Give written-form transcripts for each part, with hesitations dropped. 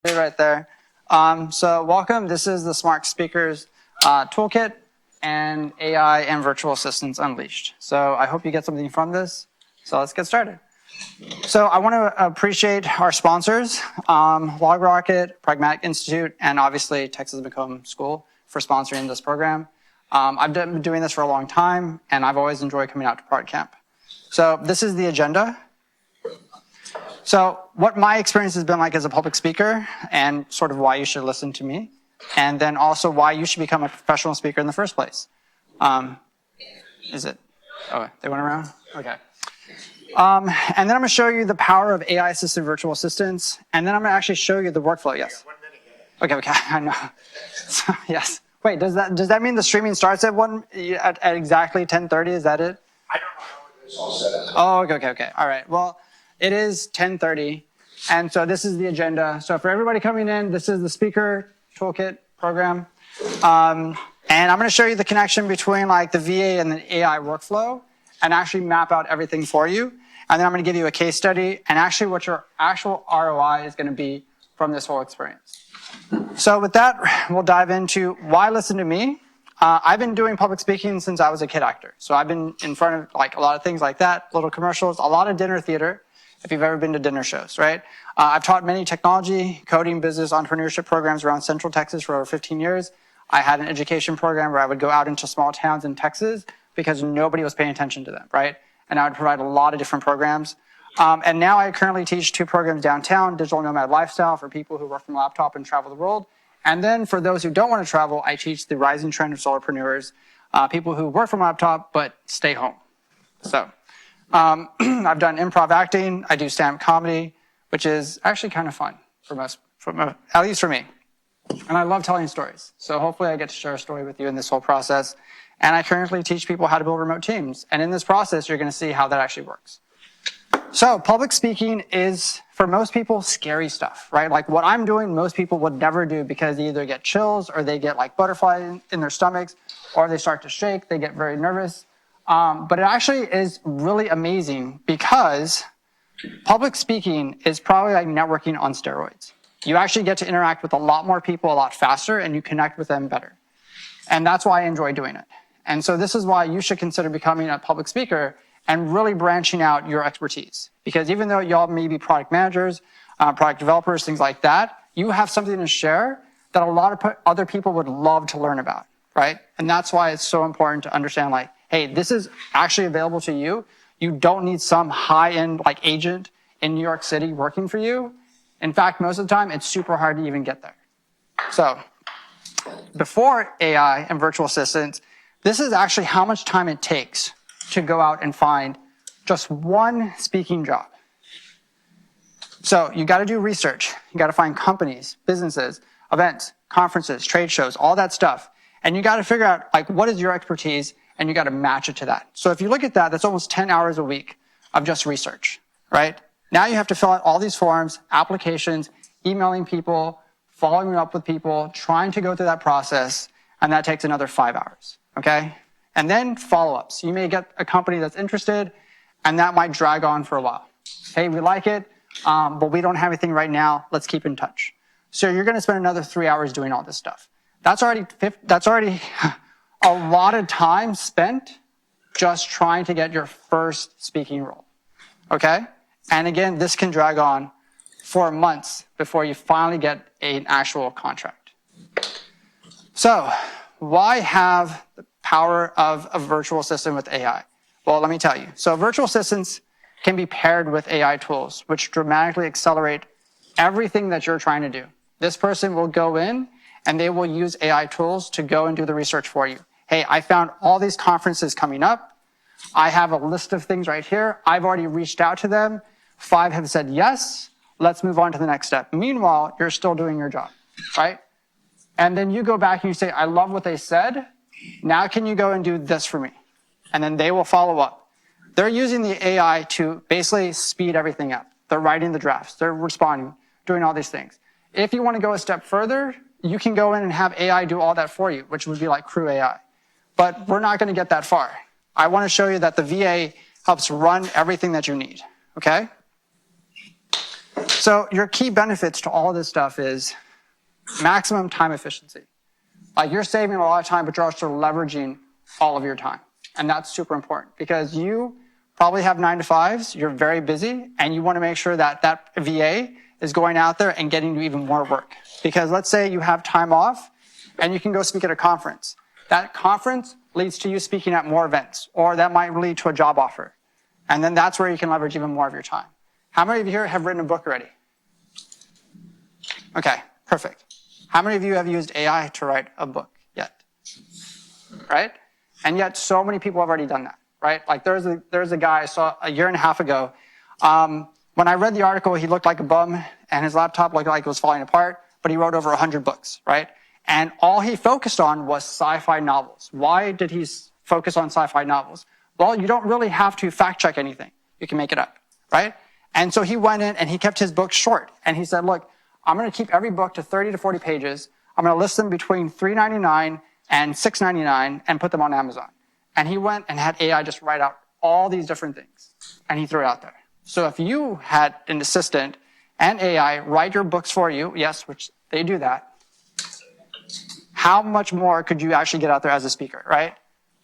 Right there. So welcome. This is the Smart Speakers Toolkit and AI and Virtual Assistants Unleashed. So I hope you get something from this. So let's get started. So I want to appreciate our sponsors, LogRocket, Pragmatic Institute, and obviously Texas Macomb School for sponsoring this program. I've been doing this for a long time, and I've always enjoyed coming out to Prod Camp. So this is the agenda. So what my experience has been like as a public speaker and sort of why you should listen to me, and then also why you should become a professional speaker in the first place. Is it? Oh, they went around? Okay. And then I'm going to show you the power of AI-assisted virtual assistants, and then I'm going to actually show you the workflow. Yes? Okay, I know. So, yes. Wait, does that mean the streaming starts at exactly 10:30? Is that it? I don't know how it is all set up. Oh, okay. All right. Well, it is 10:30, and so this is the agenda. So for everybody coming in, this is the Speaker Toolkit program. And I'm going to show you the connection between like the VA and the AI workflow and actually map out everything for you. And then I'm going to give you a case study and actually what your actual ROI is going to be from this whole experience. So with that, we'll dive into why listen to me. I've been doing public speaking since I was a kid actor. So I've been in front of like a lot of things like that, little commercials, a lot of dinner theater, if you've ever been to dinner shows, right? I've taught many technology, coding, business, entrepreneurship programs around Central Texas for over 15 years. I had an education program where I would go out into small towns in Texas because nobody was paying attention to them, right? And I would provide a lot of different programs. And now I currently teach 2 programs downtown, Digital Nomad Lifestyle for people who work from a laptop and travel the world. And then for those who don't want to travel, I teach the rising trend of solopreneurs, people who work from a laptop but stay home. So I've done improv acting. I do stand-up comedy, which is actually kind of fun at least for me. And I love telling stories. So hopefully I get to share a story with you in this whole process. And I currently teach people how to build remote teams. And in this process, you're going to see how that actually works. So public speaking is, for most people, scary stuff, right? Like what I'm doing, most people would never do because they either get chills or they get like butterflies in their stomachs or they start to shake, they get very nervous. But it actually is really amazing because public speaking is probably like networking on steroids. You actually get to interact with a lot more people a lot faster and you connect with them better. And that's why I enjoy doing it. And so this is why you should consider becoming a public speaker and really branching out your expertise. Because even though y'all may be product managers, product developers, things like that, you have something to share that a lot of other people would love to learn about, right? And that's why it's so important to understand like, hey, this is actually available to you. You don't need some high-end like agent in New York City working for you. In fact, most of the time, it's super hard to even get there. So before AI and virtual assistants, this is actually how much time it takes to go out and find just one speaking job. So you got to do research. You got to find companies, businesses, events, conferences, trade shows, all that stuff. And you got to figure out like what is your expertise and you got to match it to that. So if you look at that, that's almost 10 hours a week of just research, right? Now you have to fill out all these forms, applications, emailing people, following up with people, trying to go through that process, and that takes another 5 hours, okay? And then follow-ups. You may get a company that's interested, and that might drag on for a while. Hey, we like it, but we don't have anything right now. Let's keep in touch. So you're going to spend another 3 hours doing all this stuff. That's already a lot of time spent just trying to get your first speaking role, okay? And again, this can drag on for months before you finally get an actual contract. So why have the power of a virtual assistant with AI? Well, let me tell you. So virtual assistants can be paired with AI tools, which dramatically accelerate everything that you're trying to do. This person will go in and they will use AI tools to go and do the research for you. Hey, I found all these conferences coming up. I have a list of things right here. I've already reached out to them. 5 have said yes. Let's move on to the next step. Meanwhile, you're still doing your job, right? And then you go back and you say, I love what they said. Now can you go and do this for me? And then they will follow up. They're using the AI to basically speed everything up. They're writing the drafts. They're responding, doing all these things. If you want to go a step further, you can go in and have AI do all that for you, which would be like Crew AI. But we're not going to get that far. I want to show you that the VA helps run everything that you need, okay? So your key benefits to all this stuff is maximum time efficiency. Like you're saving a lot of time, but you're also leveraging all of your time. And that's super important because you probably have 9 to 5s, you're very busy, and you want to make sure that that VA is going out there and getting you even more work. Because let's say you have time off and you can go speak at a conference. That conference leads to you speaking at more events, or that might lead to a job offer. And then that's where you can leverage even more of your time. How many of you here have written a book already? Okay, perfect. How many of you have used AI to write a book yet? Right? And yet so many people have already done that, right? Like there's a guy I saw a year and a half ago. When I read the article, he looked like a bum and his laptop looked like it was falling apart, but he wrote over 100 books, right? And all he focused on was sci-fi novels. Why did he focus on sci-fi novels? Well, you don't really have to fact check anything. You can make it up, right? And so he went in and he kept his books short. And he said, look, I'm going to keep every book to 30 to 40 pages. I'm going to list them between $3.99 and $6.99 and put them on Amazon. And he went and had AI just write out all these different things. And he threw it out there. So if you had an assistant and AI write your books for you, yes, which they do that, how much more could you actually get out there as a speaker, right?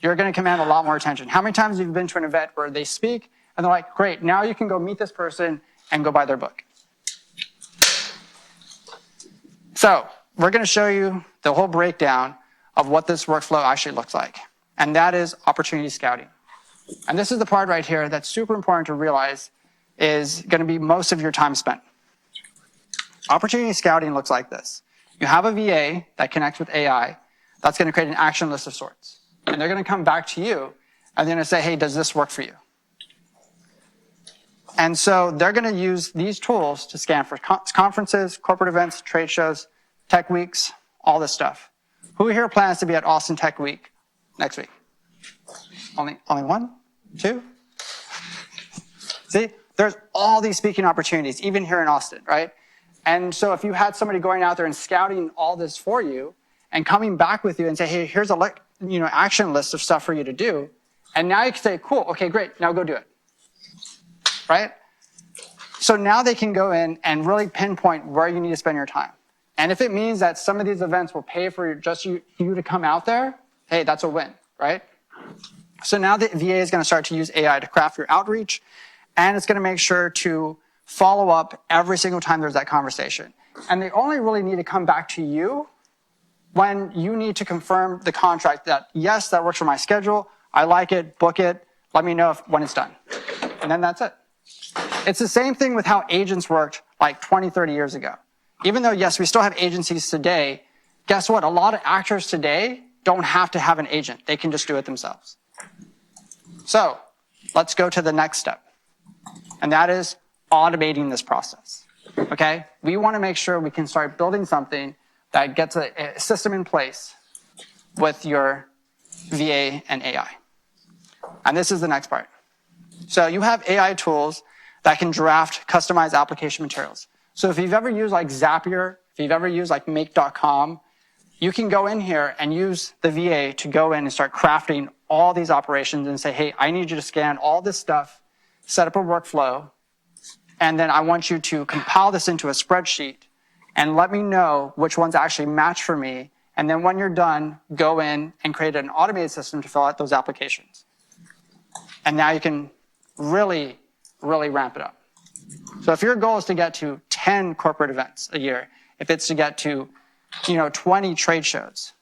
You're going to command a lot more attention. How many times have you been to an event where they speak and they're like, great, now you can go meet this person and go buy their book. So we're going to show you the whole breakdown of what this workflow actually looks like. And that is opportunity scouting. And this is the part right here that's super important to realize is going to be most of your time spent. Opportunity scouting looks like this. You have a VA that connects with AI that's going to create an action list of sorts. And they're going to come back to you and they're going to say, hey, does this work for you? And so they're going to use these tools to scan for conferences, corporate events, trade shows, tech weeks, all this stuff. Who here plans to be at Austin Tech Week next week? Only one? Two? See, there's all these speaking opportunities, even here in Austin, right? And so if you had somebody going out there and scouting all this for you and coming back with you and say, hey, here's a action list of stuff for you to do. And now you can say, cool, okay, great, now go do it. Right? So now they can go in and really pinpoint where you need to spend your time. And if it means that some of these events will pay for just you to come out there, hey, that's a win, right? So now the VA is going to start to use AI to craft your outreach, and it's going to make sure to follow up every single time there's that conversation. And they only really need to come back to you when you need to confirm the contract that, yes, that works for my schedule, I like it, book it, let me know when it's done. And then that's it. It's the same thing with how agents worked like 20, 30 years ago. Even though, yes, we still have agencies today, guess what? A lot of actors today don't have to have an agent. They can just do it themselves. So let's go to the next step. And that is automating this process. Okay? We want to make sure we can start building something that gets a system in place with your VA and AI. And this is the next part. So you have AI tools that can draft customized application materials. So if you've ever used like Zapier, if you've ever used like make.com, you can go in here and use the VA to go in and start crafting all these operations and say, hey, I need you to scan all this stuff, set up a workflow, and then I want you to compile this into a spreadsheet and let me know which ones actually match for me. And then when you're done, go in and create an automated system to fill out those applications. And now you can really, really ramp it up. So if your goal is to get to 10 corporate events a year, if it's to get to 20 trade shows,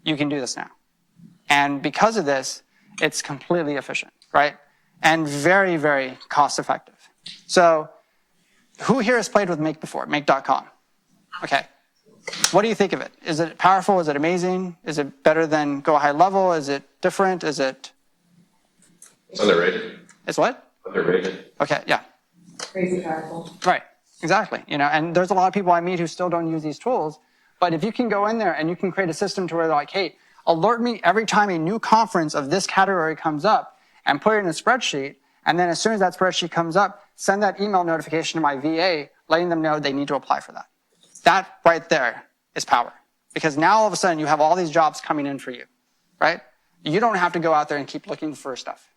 you can do this now. And because of this, it's completely efficient, right? And very, very cost effective. So who here has played with Make before, make.com? Okay. What do you think of it? Is it powerful? Is it amazing? Is it better than Go High Level? Is it different? Is it? It's underrated. It's what? Underrated. Okay, yeah. Crazy powerful. Right, exactly. And there's a lot of people I meet who still don't use these tools. But if you can go in there and you can create a system to where they're like, hey, alert me every time a new conference of this category comes up and put it in a spreadsheet. And then as soon as that spreadsheet comes up, send that email notification to my VA, letting them know they need to apply for that. That right there is power. Because now all of a sudden you have all these jobs coming in for you, right? You don't have to go out there and keep looking for stuff.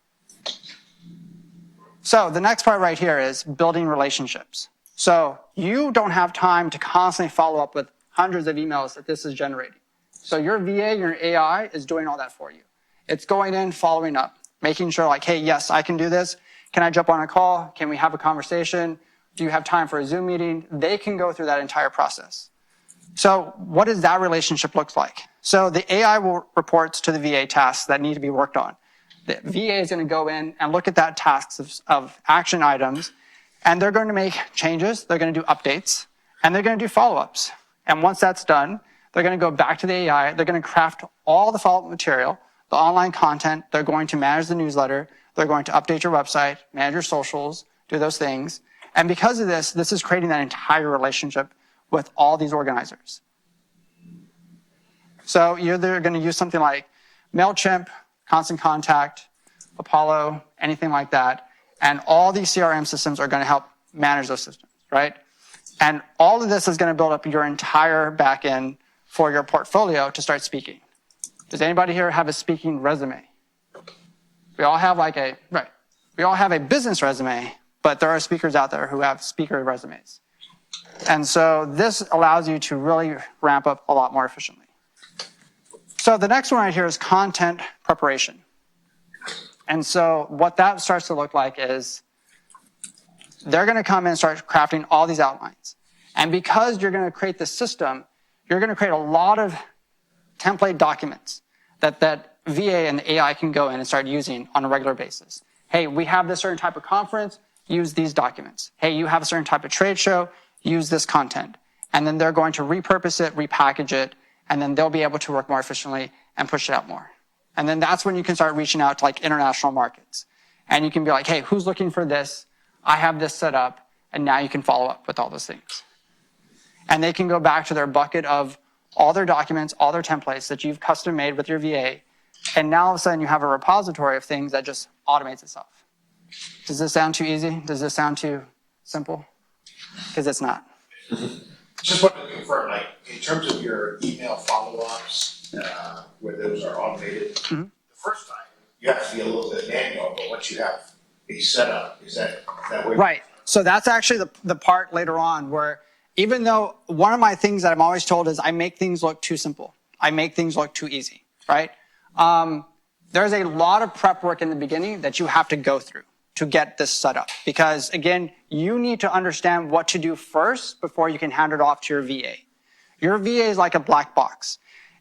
So the next part right here is building relationships. So you don't have time to constantly follow up with hundreds of emails that this is generating. So your VA, your AI is doing all that for you. It's going in, following up, making sure like, hey, yes, I can do this. Can I jump on a call? Can we have a conversation? Do you have time for a Zoom meeting? They can go through that entire process. So what does that relationship look like? So the AI will reports to the VA tasks that need to be worked on. The VA is going to go in and look at that tasks of action items, and they're going to make changes, they're going to do updates, and they're going to do follow-ups. And once that's done, they're going to go back to the AI, they're going to craft all the follow-up material, the online content, they're going to manage the newsletter, they're going to update your website, manage your socials, do those things. And because of this, this is creating that entire relationship with all these organizers. So you're either going to use something like MailChimp, Constant Contact, Apollo, anything like that. And all these CRM systems are going to help manage those systems, right? And all of this is going to build up your entire backend for your portfolio to start speaking. Does anybody here have a speaking resume? We all have we all have a business resume, but there are speakers out there who have speaker resumes. And so this allows you to really ramp up a lot more efficiently. So the next one right here is content preparation. And so what that starts to look like is they're going to come in and start crafting all these outlines. And because you're going to create this system, you're going to create a lot of template documents that VA and the AI can go in and start using on a regular basis. Hey, we have this certain type of conference, use these documents. Hey, you have a certain type of trade show, use this content. And then they're going to repurpose it, repackage it, and then they'll be able to work more efficiently and push it out more. And then that's when you can start reaching out to like international markets. And you can be like, hey, who's looking for this? I have this set up. And now you can follow up with all those things. And they can go back to their bucket of all their documents, all their templates that you've custom made with your VA. And now all of a sudden you have a repository of things that just automates itself. Does this sound too easy? Does this sound too simple? Because it's not. Just wanted to confirm, like, in terms of your email follow-ups, where those are automated, the first time, you have to be a little bit manual, but once you have a setup, is that way? Right. So that's actually the part later on where even though one of my things that I'm always told is I make things look too simple. I make things look too easy, right? There's a lot of prep work in the beginning that you have to go through to get this set up. Because again, you need to understand what to do first before you can hand it off to your VA. Your VA is like a black box.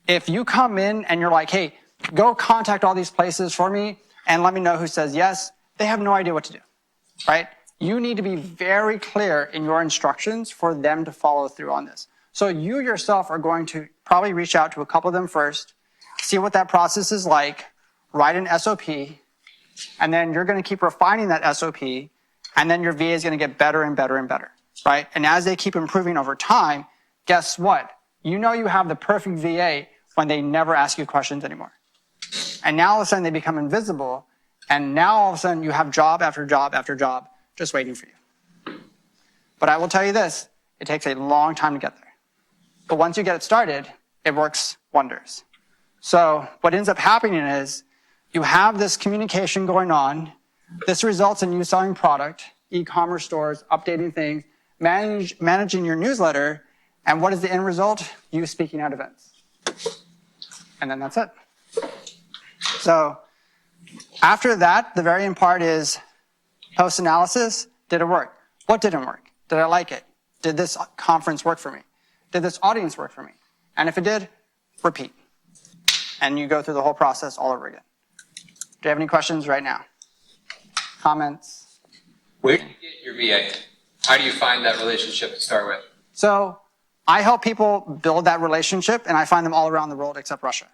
If you come in and you're like, hey, go contact all these places for me and let me know who says yes, they have no idea what to do, right? You need to be very clear in your instructions for them to follow through on this. So you yourself are going to probably reach out to a couple of them first, see what that process is like, write an SOP, and then you're going to keep refining that SOP, and then your VA is going to get better and better and better, right? And as they keep improving over time, guess what? You know you have the perfect VA when they never ask you questions anymore. And now all of a sudden they become invisible, and now all of a sudden you have job after job after job just waiting for you. But I will tell you this, it takes a long time to get there. But once you get it started, it works wonders. So what ends up happening is you have this communication going on. This results in you selling product, e-commerce stores, updating things, managing your newsletter. And what is the end result? You speaking at events. And then that's it. So after that, the very important part is post-analysis. Did it work? What didn't work? Did I like it? Did this conference work for me? Did this audience work for me? And if it did, repeat. And you go through the whole process all over again. Do you have any questions right now? Comments? Where do you get your VA? How do you find that relationship to start with? So I help people build that relationship, and I find them all around the world except Russia.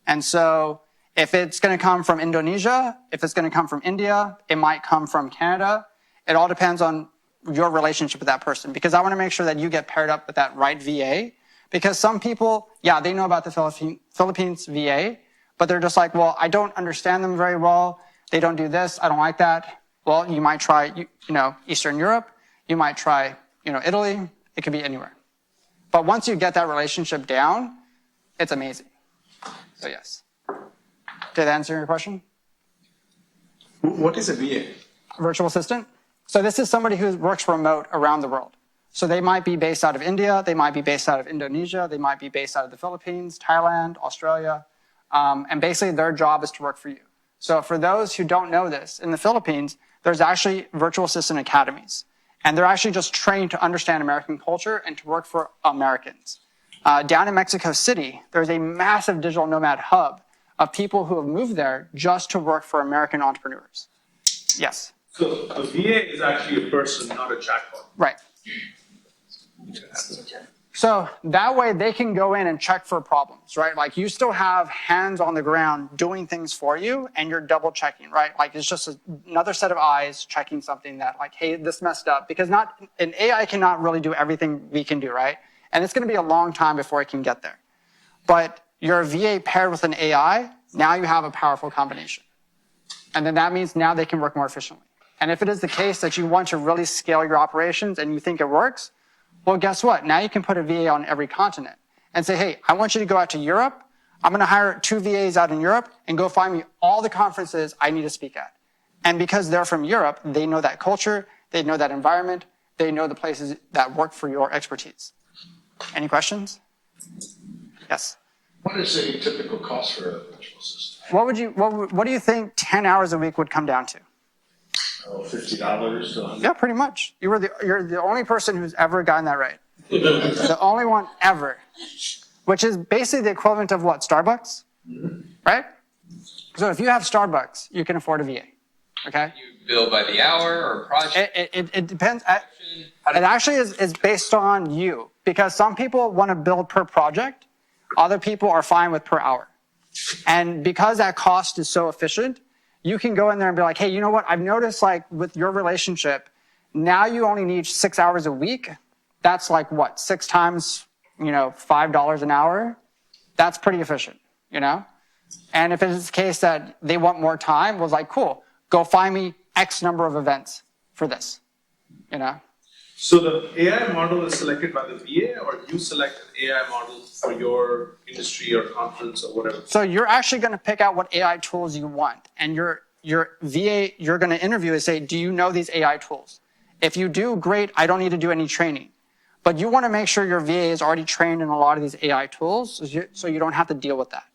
And so if it's going to come from Indonesia, if it's going to come from India, it might come from Canada. It all depends on your relationship with that person, because I want to make sure that you get paired up with that right VA. Because some people, yeah, they know about the Philippines VA, but they're just like, well, I don't understand them very well. They don't do this. I don't like that. Well, you might try, Eastern Europe. You might try, Italy. It could be anywhere. But once you get that relationship down, it's amazing. So yes. Did that answer your question? What is a VA? Virtual assistant. So this is somebody who works remote around the world. So they might be based out of India, they might be based out of Indonesia, they might be based out of the Philippines, Thailand, Australia, and basically their job is to work for you. So for those who don't know this, in the Philippines, there's actually virtual assistant academies. And they're actually just trained to understand American culture and to work for Americans. Down in Mexico City, there's a massive digital nomad hub of people who have moved there just to work for American entrepreneurs. Yes. So the VA is actually a person, not a chatbot. Right. So that way they can go in and check for problems, right? Like you still have hands on the ground doing things for you and you're double checking, right? Like it's just another set of eyes checking something that like, hey, this messed up, because an AI cannot really do everything we can do, right? And it's going to be a long time before it can get there. But your VA paired with an AI, now you have a powerful combination. And then that means now they can work more efficiently. And if it is the case that you want to really scale your operations and you think it works, well, guess what? Now you can put a VA on every continent and say, hey, I want you to go out to Europe. I'm going to hire 2 VAs out in Europe and go find me all the conferences I need to speak at. And because they're from Europe, they know that culture, they know that environment, they know the places that work for your expertise. Any questions? Yes. What is a typical cost for a virtual assistant? What do you think 10 hours a week would come down to? Oh, $50 to $100. Yeah, pretty much. You're the only person who's ever gotten that right. The only one ever. Which is basically the equivalent of what? Starbucks? Right? So if you have Starbucks, you can afford a VA. Okay? You bill by the hour or project? It depends. It actually is based on you. Because some people want to bill per project. Other people are fine with per hour. And because that cost is so efficient, you can go in there and be like, hey, you know what? I've noticed like with your relationship, now you only need 6 hours a week. That's like what? 6 times, $5 an hour. That's pretty efficient, And if it's the case that they want more time, was like, cool, go find me X number of events for this, So the AI model is selected by the VA, or you select an AI model for your industry or conference or whatever? So you're actually going to pick out what AI tools you want. And your VA, you're going to interview and say, do you know these AI tools? If you do, great, I don't need to do any training. But you want to make sure your VA is already trained in a lot of these AI tools so you don't have to deal with that,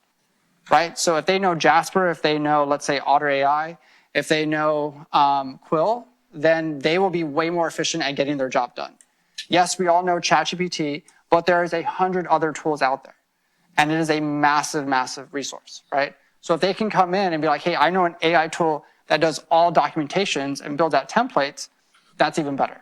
right? So if they know Jasper, if they know, let's say, Otter AI, if they know Quill, then they will be way more efficient at getting their job done. Yes, we all know ChatGPT, but there is 100 other tools out there. And it is a massive, massive resource, right? So if they can come in and be like, hey, I know an AI tool that does all documentations and builds out templates, that's even better,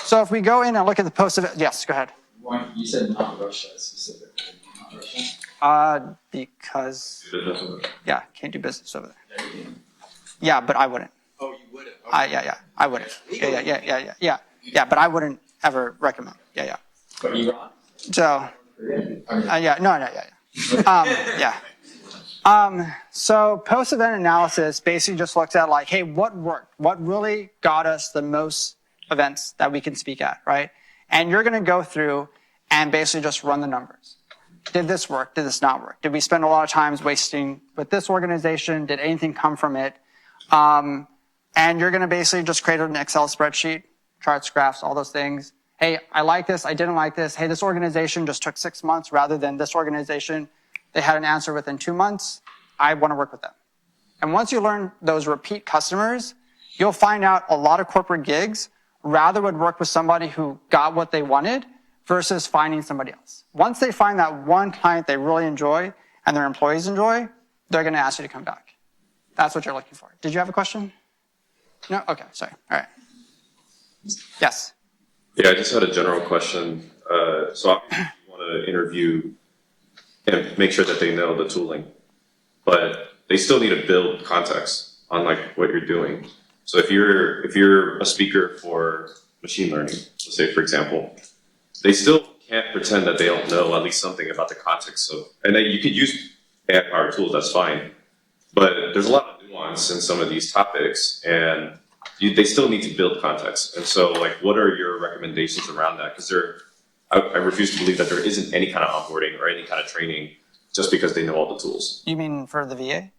So if we go in and look at the post of it, yes, go ahead. Why, you said not Russia specifically, not Russia? Because, can't do business over there. Yeah, but I wouldn't. Oh, you wouldn't? Okay. I wouldn't. Yeah, but I wouldn't ever recommend. Yeah. Iran? So, so post-event analysis basically just looks at like, hey, what worked? What really got us the most events that we can speak at, right? And you're going to go through and basically just run the numbers. Did this work? Did this not work? Did we spend a lot of time wasting with this organization? Did anything come from it? And you're going to basically just create an Excel spreadsheet, charts, graphs, all those things. Hey, I like this. I didn't like this. Hey, this organization just took 6 months rather than this organization. They had an answer within 2 months. I want to work with them. And once you learn those repeat customers, you'll find out a lot of corporate gigs rather would work with somebody who got what they wanted versus finding somebody else. Once they find that one client they really enjoy and their employees enjoy, they're going to ask you to come back. That's what you're looking for. Did you have a question? No? Okay, sorry. All right. Yes. Yeah, I just had a general question. So obviously you want to interview and make sure that they know the tooling, but they still need to build context on like what you're doing. So if you're a speaker for machine learning, let's say for example, they still can't pretend that they don't know at least something about the context of, and you could use AI-powered tools, that's fine, but there's a lot of nuance in some of these topics, and they still need to build context. And so, like, what are your recommendations around that? Because I refuse to believe that there isn't any kind of onboarding or any kind of training just because they know all the tools. You mean for the VA?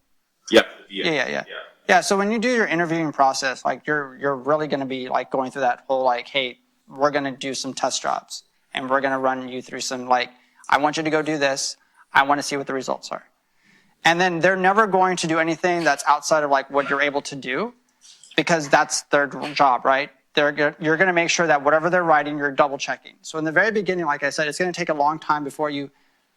Yeah, the VA. Yeah. Yeah, so when you do your interviewing process, like you're really going to be like going through that whole like, hey, we're going to do some test jobs and we're going to run you through some like, I want you to go do this. I want to see what the results are. And then they're never going to do anything that's outside of like what you're able to do because that's their job, right? You're going to make sure that whatever they're writing, you're double checking. So in the very beginning, like I said, it's going to take a long time before you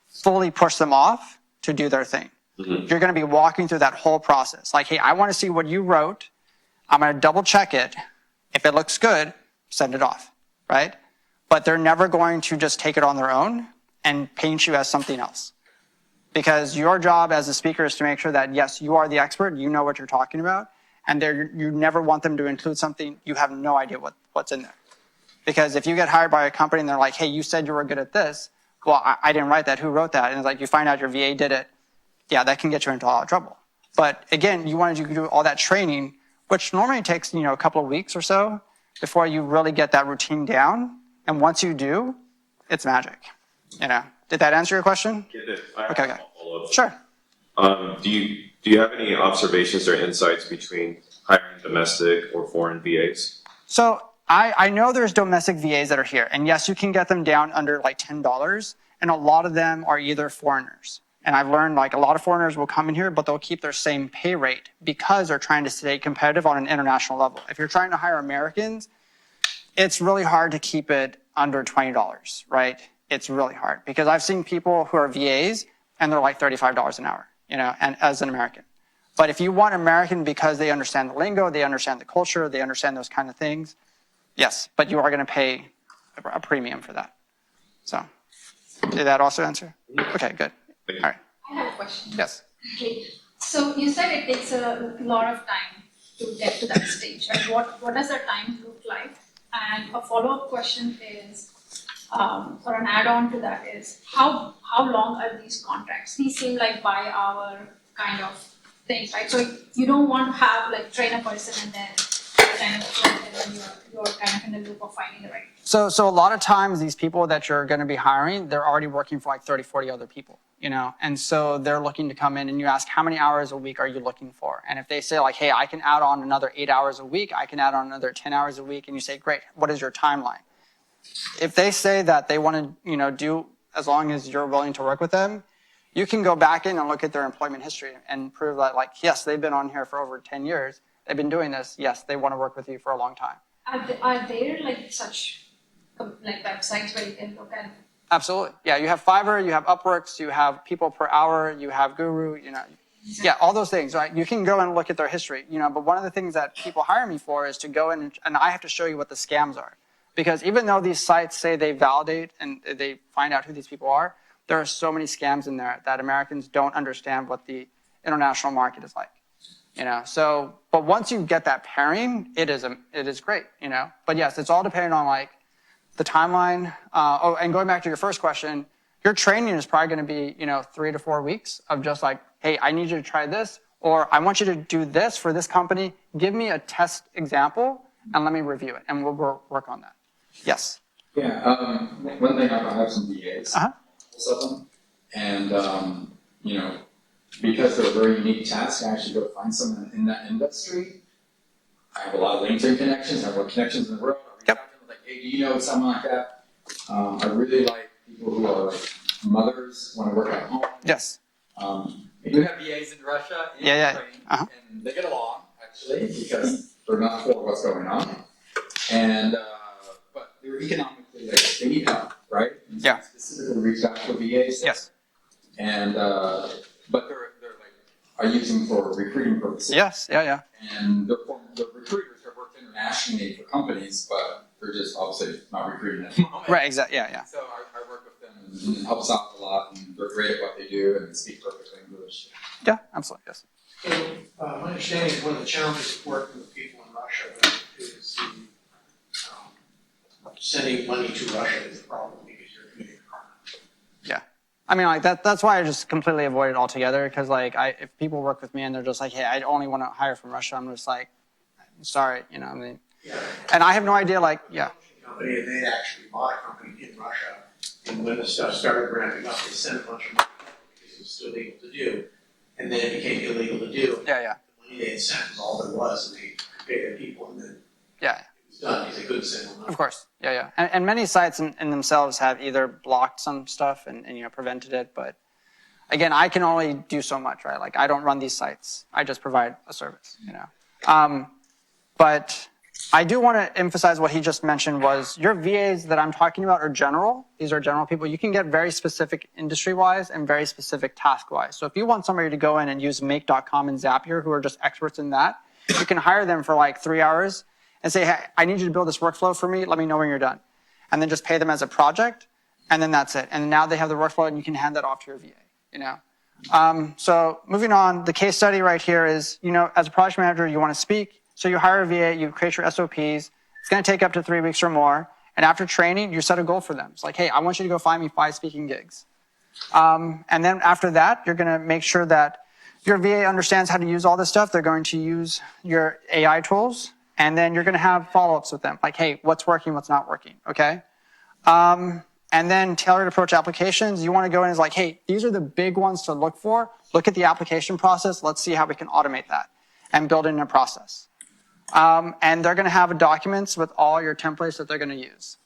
fully push them off to do their thing. You're going to be walking through that whole process. Like, hey, I want to see what you wrote. I'm going to double check it. If it looks good, send it off, right? But they're never going to just take it on their own and paint you as something else. Because your job as a speaker is to make sure that, yes, you are the expert, you know what you're talking about, and you never want them to include something you have no idea what's in there. Because if you get hired by a company and they're like, hey, you said you were good at this, well, I didn't write that, who wrote that? And it's like you find out your VA did it, yeah, that can get you into a lot of trouble. But again, you wanted to do all that training, which normally takes, a couple of weeks or so before you really get that routine down. And once you do, it's magic. Did that answer your question? Get it. I have Okay. a follow-up. Sure. Do you have any observations or insights between hiring domestic or foreign VAs? So I know there's domestic VAs that are here. And yes, you can get them down under like $10. And a lot of them are either foreigners. And I've learned like a lot of foreigners will come in here, but they'll keep their same pay rate because they're trying to stay competitive on an international level. If you're trying to hire Americans, it's really hard to keep it under $20, right? It's really hard because I've seen people who are VAs and they're like $35 an hour, and as an American. But if you want American because they understand the lingo, they understand the culture, they understand those kind of things, yes, but you are going to pay a premium for that. So, did that also answer? Okay, good. All right. I have a question. Yes. Okay. So you said it takes a lot of time to get to that stage, right? What does that time look like? And a follow-up question is, or an add-on to that is, how long are these contracts? These seem like by hour kind of things, right? So you don't want to have like train a person and then kind of and then you're kind of in the loop of finding the right. So a lot of times these people that you're going to be hiring, they're already working for like 30, 40 other people, and so they're looking to come in and you ask, how many hours a week are you looking for? And if they say like, hey, I can add on another 8 hours a week, I can add on another 10 hours a week. And you say, great, what is your timeline? If they say that they want to, do as long as you're willing to work with them, you can go back in and look at their employment history and prove that like, yes, they've been on here for over 10 years. They've been doing this. Yes, they want to work with you for a long time. Are there like such like websites where you can look at? Absolutely. Yeah, you have Fiverr, you have Upworks, you have People Per Hour, you have Guru, Yeah, all those things, right? You can go and look at their history, but one of the things that people hire me for is to go in and I have to show you what the scams are. Because even though these sites say they validate and they find out who these people are, there are so many scams in there that Americans don't understand what the international market is like. So, but once you get that pairing, it is great, But yes, it's all dependent on like the timeline. And going back to your first question, your training is probably going to be, 3 to 4 weeks of just like, hey, I need you to try this, or I want you to do this for this company. Give me a test example and let me review it, and we'll work on that. Yes. Yeah, one thing I have some VAs, most of them, and because they're a very unique task, I actually go find someone in that industry. I have a lot of LinkedIn connections, I have a lot of connections in the world. I reach out to them like, hey, do you know someone like that? I really like people who are like mothers, want to work at home. Yes. We do have VAs in Russia and Ukraine, and they get along actually because they're not sure what's going on, and but they're economically like they need help, right? And so I specifically reached out to VAs. Yes. And but they're like are using for recruiting purposes. Yes. Yeah. And the recruiters have worked internationally for companies, but they're just obviously not recruiting at the moment. Right. Exactly. Yeah. So I work with them and it helps out a lot, and they're great at what they do and they speak perfect English. Yeah. Absolutely. Yes. So, my understanding is one of the challenges of working with people in Russia is sending money to Russia is a problem because you're committing a crime. Yeah. I mean, like that's why I just completely avoid it altogether. Because like, if people work with me and they're just like, hey, I only want to hire from Russia, I'm just like, sorry, I mean, and I have no idea, like, Company, and they actually bought a company in Russia, and when the stuff started ramping up, they sent a bunch of money because it was still legal to do, and then it became illegal to do. Yeah. The VA incentive, all there was, and they paid the people, and then Yeah. it was done, because they couldn't send them. Of course, yeah. And many sites in themselves have either blocked some stuff and prevented it, but again, I can only do so much, right? Like I don't run these sites. I just provide a service, But I do want to emphasize what he just mentioned was your VAs that I'm talking about are general. These are general people. You can get very specific industry-wise and very specific task-wise. So if you want somebody to go in and use make.com and Zapier, who are just experts in that, you can hire them for like 3 hours and say, hey, I need you to build this workflow for me. Let me know when you're done. And then just pay them as a project, and then that's it. And now they have the workflow, and you can hand that off to your VA, So moving on, the case study right here is, as a project manager, you want to speak. So you hire a VA, you create your SOPs. It's going to take up to 3 weeks or more. And after training, you set a goal for them. It's like, hey, I want you to go find me 5 speaking gigs. And then after that, you're going to make sure that your VA understands how to use all this stuff. They're going to use your AI tools. And then you're going to have follow-ups with them. Like, hey, what's working, what's not working, okay? And then tailored approach applications. You want to go in and like, hey, these are the big ones to look for. Look at the application process. Let's see how we can automate that and build it in a process. And they're going to have documents with all your templates that they're going to use.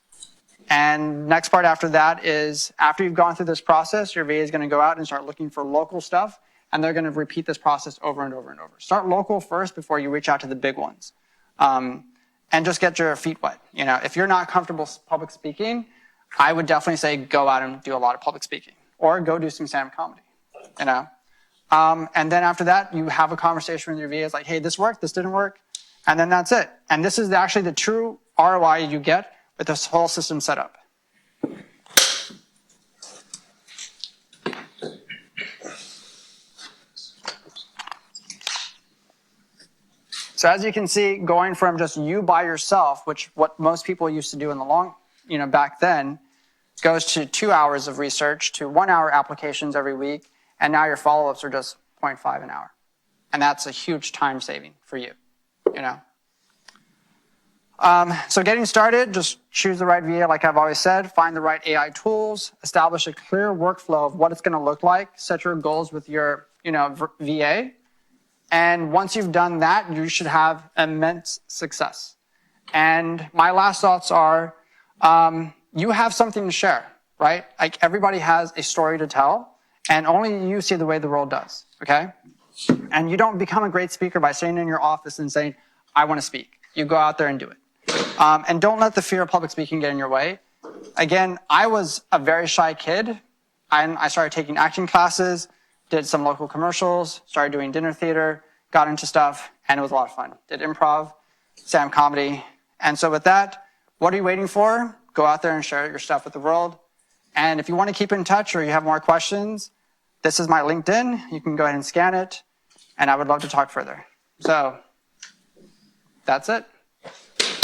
And next part after that is after you've gone through this process, your VA is going to go out and start looking for local stuff, and they're going to repeat this process over and over and over. Start local first before you reach out to the big ones. And just get your feet wet. If you're not comfortable public speaking, I would definitely say go out and do a lot of public speaking, or go do some stand-up comedy. And then after that, you have a conversation with your VA. It's like, hey, this worked, this didn't work. And then that's it. And this is actually the true ROI you get with this whole system set up. So as you can see, going from just you by yourself, which what most people used to do in the long, back then, goes to 2 hours of research to 1 hour applications every week. And now your follow-ups are just 0.5 an hour. And that's a huge time saving for you, So getting started, just choose the right VA, like I've always said, find the right AI tools, establish a clear workflow of what it's going to look like, set your goals with your, VA. And once you've done that, you should have immense success. And my last thoughts are, you have something to share, right? Like everybody has a story to tell, and only you see the way the world does, okay? And you don't become a great speaker by sitting in your office and saying, I want to speak. You go out there and do it. And don't let the fear of public speaking get in your way. Again, I was a very shy kid. I started taking acting classes, did some local commercials, started doing dinner theater, got into stuff, and it was a lot of fun. Did improv, stand-up comedy. And so with that, what are you waiting for? Go out there and share your stuff with the world. And if you want to keep in touch or you have more questions, this is my LinkedIn. You can go ahead and scan it, and I would love to talk further. So that's it.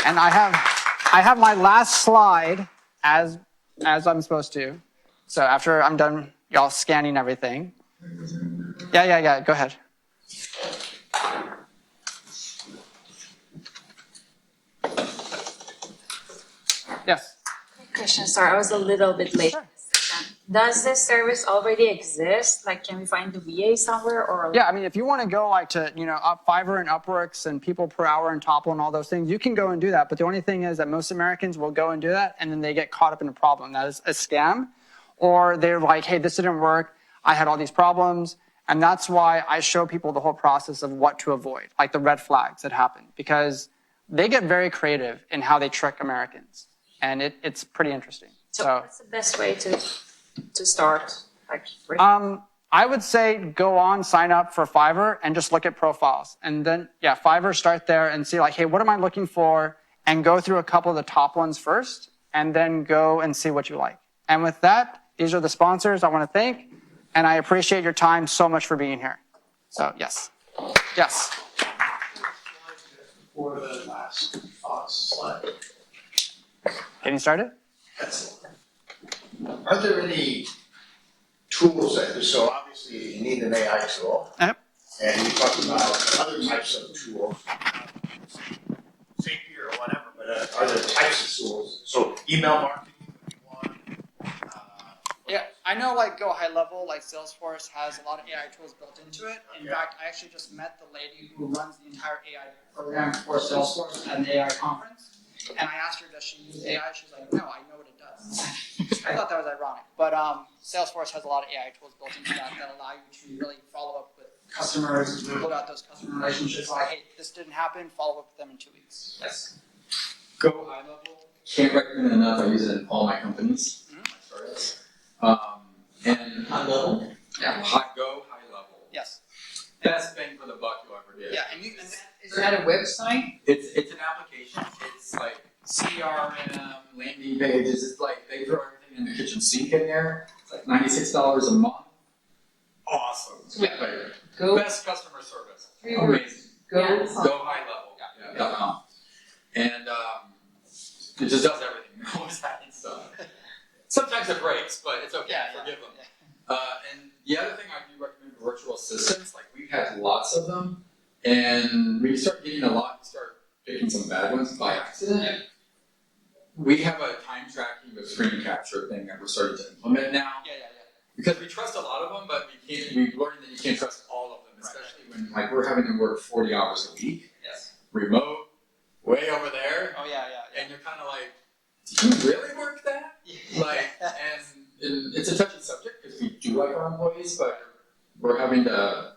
And I have my last slide as I'm supposed to. So after I'm done y'all scanning everything. Yeah, go ahead. Yes. Question, sorry, I was a little bit late. Sure. Does this service already exist? Like, can we find the VA somewhere or? Yeah, I mean, if you want to go like to, up Fiverr and Upworks and people per hour and Topple and all those things, you can go and do that. But the only thing is that most Americans will go and do that, and then they get caught up in a problem. That is a scam. Or they're like, hey, this didn't work. I had all these problems. And that's why I show people the whole process of what to avoid, like the red flags that happen. Because they get very creative in how they trick Americans. And it's pretty interesting. So what's the best way to start? Like, I would say go on, sign up for Fiverr, and just look at profiles. And then, Fiverr, start there and see like, hey, what am I looking for? And go through a couple of the top ones first, and then go and see what you like. And with that, these are the sponsors I want to thank, and I appreciate your time so much for being here. So, yes. For the last slide. Getting started? Are there any tools so obviously you need an AI tool, Yep. and you talked about other types of tools, safety or whatever, but are there types of tools? So email marketing would be one. Yeah, I know like go high level, like Salesforce has a lot of AI tools built into it. In fact, I actually just met the lady who runs the entire AI program for Salesforce at an AI conference. And I asked her, does she use AI? She's like, no, I know what it does. I thought that was ironic. But Salesforce has a lot of AI tools built into that allow you to really follow up with customers, build out those customer relationships. Like, hey, this didn't happen, follow up with them in 2 weeks. Yes. Go high level. Can't recommend it enough. I use it in all my companies, my startups. And high level. Yeah. Go high level. Yes. Best bang for the buck you'll ever get. Yeah, and Is that a website? It's an application. It's like CRM, landing pages. It's like they throw everything in the kitchen sink in there. It's like $96 a month. Awesome. Wait, Like, Go. best customer service. Three words. Amazing. Go. Yeah. Go high level. Yeah. .com. And it just does everything. No one's hacking stuff. Sometimes it breaks, but it's okay. Forgive them. And the other thing I do recommend for virtual assistants, like we've had lots of them, and we start getting a lot, start picking some bad ones by accident. Yeah. We have a time tracking with screen capture thing that we're starting to implement now. Yeah. Because we trust a lot of them, but we've learned that you can't trust all of them, especially when like we're having to work 40 hours a week, Yes. remote, way over there, Oh yeah. and you're kind of like, do you really work that? Like, and it's a touchy subject because we do like our employees, but we're having to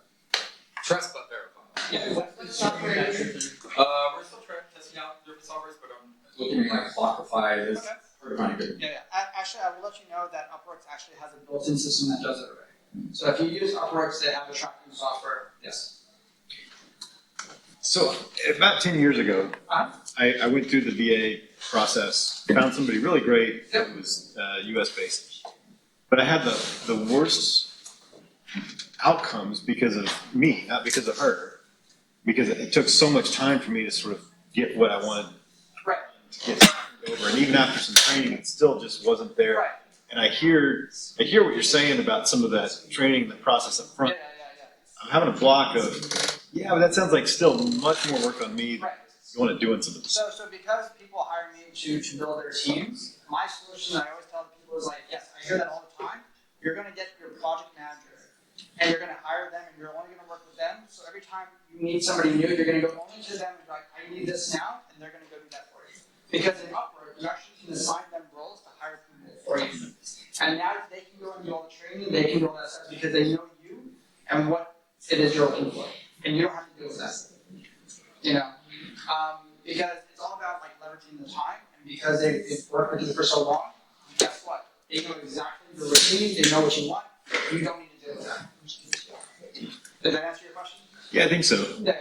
trust but verify. Yeah. What software are you using? We're still testing out different softwares, but I'm looking at like Clockify. It's hard to find a good. Yeah. Actually, I will let you know that Upworks actually has a built-in system that does it already. So if you use Upworks, they have a tracking software. Yes. So about 10 years ago, I went through the VA process, found somebody really great that was US based. But I had the worst outcomes because of me, not because of her. Because it took so much time for me to sort of get what I wanted to get over. And even after some training, it still just wasn't there. Right. And I hear what you're saying about some of that training, the process up front. Yeah. I'm having a block of, but that sounds like still much more work on me than going and doing something. So because people hire me to build their teams, my solution I always tell people is like, yes, I hear that all the time. You're going to get your project manager, and you're going to hire them, and you're only going to work with them. So every time you need somebody new, you're going to go only to them and be like, I need this now, and they're going to go do that for you. Because in Upwork, you actually can assign them roles to hire people for you. And now they can go and do all the training, they can do all that stuff because they know you and what it is you're looking for, and you don't have to deal with that. Because it's all about like leveraging the time, and because they've worked with you for so long, guess what? They know exactly your routine, they know what you want, you don't need to deal with that. Did that answer your question? Yeah, I think so. Yeah.